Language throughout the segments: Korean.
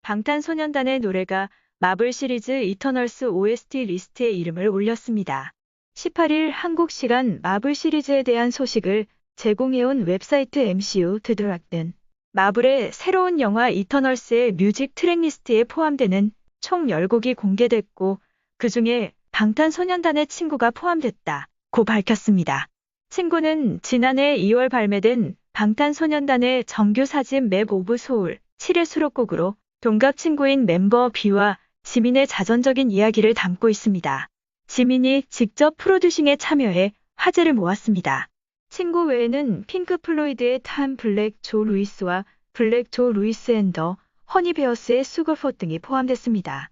방탄소년단의 노래가 마블 시리즈 이터널스 OST 리스트에 이름을 올렸습니다. 18일 한국 시간 마블 시리즈에 대한 소식을 제공해온 웹사이트 MCU 드드락는 마블의 새로운 영화 이터널스의 뮤직 트랙리스트에 포함되는 총 10곡이 공개됐고 그중에 방탄소년단의 친구가 포함됐다고 밝혔습니다. 친구는 지난해 2월 발매된 방탄소년단의 정규 4집 맵 오브 소울 7의 수록곡으로 동갑 친구인 멤버 B와 지민의 자전적인 이야기를 담고 있습니다. 지민이 직접 프로듀싱에 참여해 화제를 모았습니다. 친구 외에는 핑크 플로이드의 탐 블랙 조 루이스와 블랙 조 루이스 앤 더 허니베어스의 수거포 등이 포함됐습니다.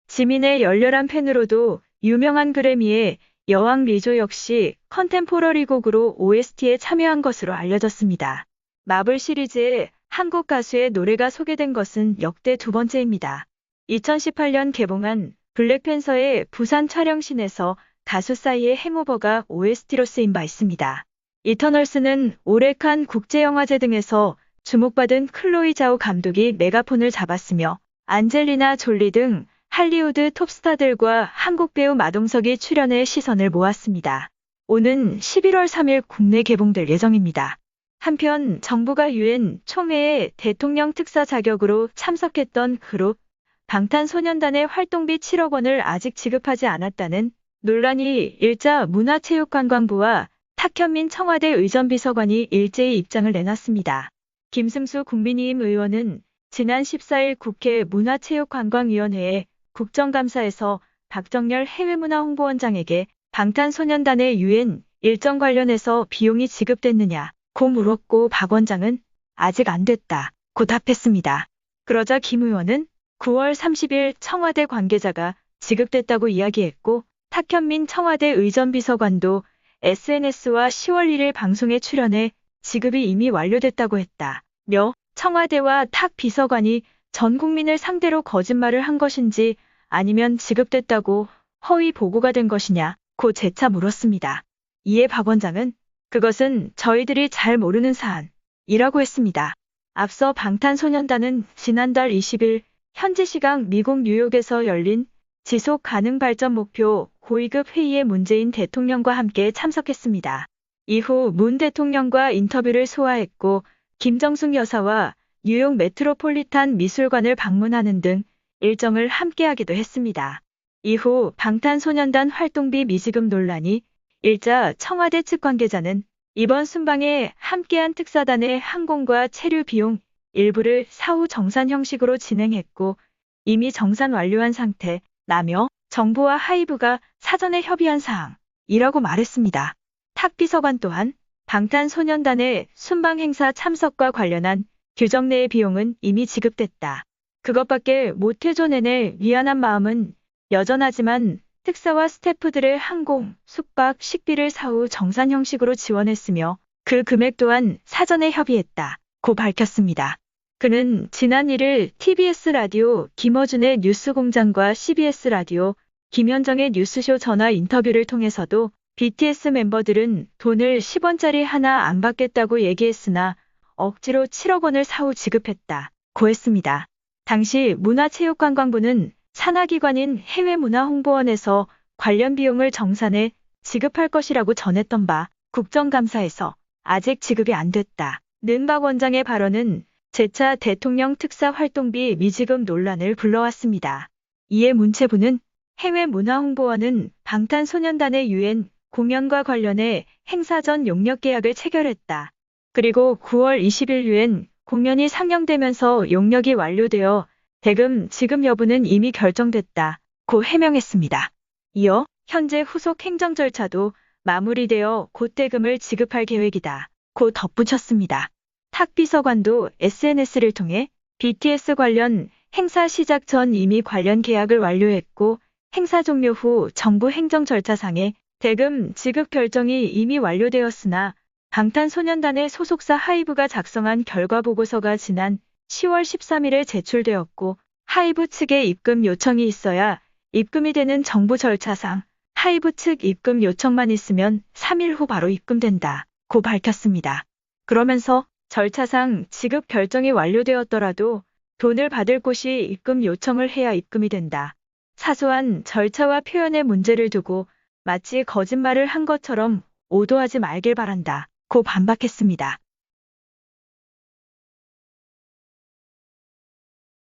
지민의 열렬한 팬으로도 유명한 그래미의 여왕 리조 역시 컨템포러리 곡으로 OST에 참여한 것으로 알려졌습니다. 마블 시리즈에 한국 가수의 노래가 소개된 것은 역대 두 번째입니다. 2018년 개봉한 블랙팬서의 부산 촬영신에서 가수 싸이의 행오버가 OST로 쓰인 바 있습니다. 이터널스는 올해 칸 국제영화제 등에서 주목받은 클로이 자오 감독이 메가폰을 잡았으며 안젤리나 졸리 등 할리우드 톱스타들과 한국 배우 마동석이 출연해 시선을 모았습니다. 오는 11월 3일 국내 개봉될 예정입니다. 한편 정부가 유엔 총회에 대통령 특사 자격으로 참석했던 그룹 방탄소년단의 활동비 7억 원을 아직 지급하지 않았다는 논란이 일자 문화체육관광부와 탁현민 청와대 의전비서관이 일제히 입장을 내놨습니다. 김승수 국민의힘 의원은 지난 14일 국회 문화체육관광위원회에 국정감사에서 박정열 해외문화홍보원장에게 방탄소년단의 유엔 일정 관련해서 비용이 지급됐느냐고 물었고 박 원장은 아직 안 됐다고 답했습니다. 그러자 김 의원은 9월 30일 청와대 관계자가 지급됐다고 이야기했고 탁현민 청와대 의전비서관도 SNS와 10월 1일 방송에 출연해 지급이 이미 완료됐다고 했다며 청와대와 탁 비서관이 전 국민을 상대로 거짓말을 한 것인지 아니면 지급됐다고 허위 보고가 된 것이냐고 재차 물었습니다. 이에 박 원장은 그것은 저희들이 잘 모르는 사안이라고 했습니다. 앞서 방탄소년단은 지난달 20일 현지 시각 미국 뉴욕에서 열린 지속 가능 발전 목표 고위급 회의에 문재인 대통령과 함께 참석했습니다. 이후 문 대통령과 인터뷰를 소화했고 김정숙 여사와 뉴욕 메트로폴리탄 미술관을 방문하는 등 일정을 함께하기도 했습니다. 이후 방탄소년단 활동비 미지급 논란이 일자 청와대 측 관계자는 이번 순방에 함께한 특사단의 항공과 체류 비용 일부를 사후 정산 형식으로 진행했고 이미 정산 완료한 상태라며 정부와 하이브가 사전에 협의한 사항이라고 말했습니다. 탁 비서관 또한 방탄소년단의 순방 행사 참석과 관련한 규정 내의 비용은 이미 지급됐다. 그것밖에 못해줘 내내 미안한 마음은 여전하지만 특사와 스태프들의 항공, 숙박, 식비를 사후 정산 형식으로 지원했으며 그 금액 또한 사전에 협의했다고 밝혔습니다. 그는 지난 1일 TBS 라디오 김어준의 뉴스공장과 CBS 라디오 김현정의 뉴스쇼 전화 인터뷰를 통해서도 BTS 멤버들은 돈을 10원짜리 하나 안 받겠다고 얘기했으나 억지로 7억 원을 사후 지급했다고 했습니다. 당시 문화체육관광부는 산하기관인 해외문화홍보원에서 관련 비용을 정산해 지급할 것이라고 전했던 바 국정감사에서 아직 지급이 안 됐다는 박 원장의 발언은 재차 대통령 특사 활동비 미지급 논란을 불러왔습니다. 이에 문체부는 해외문화홍보원은 방탄소년단의 유엔 공연과 관련해 행사 전 용역 계약을 체결했다. 그리고 9월 20일 유엔 공연이 상영되면서 용역이 완료되어 대금 지급 여부는 이미 결정됐다고 해명했습니다. 이어 현재 후속 행정 절차도 마무리되어 곧 대금을 지급할 계획이다고 덧붙였습니다. 탁 비서관도 SNS를 통해 BTS 관련 행사 시작 전 이미 관련 계약을 완료했고 행사 종료 후 정부 행정 절차상의 대금 지급 결정이 이미 완료되었으나 방탄소년단의 소속사 하이브가 작성한 결과 보고서가 지난 10월 13일에 제출되었고 하이브 측에 입금 요청이 있어야 입금이 되는 정부 절차상 하이브 측 입금 요청만 있으면 3일 후 바로 입금된다고 밝혔습니다. 그러면서 절차상 지급 결정이 완료되었더라도 돈을 받을 곳이 입금 요청을 해야 입금이 된다. 사소한 절차와 표현의 문제를 두고 마치 거짓말을 한 것처럼 오도하지 말길 바란다. 고 반박했습니다.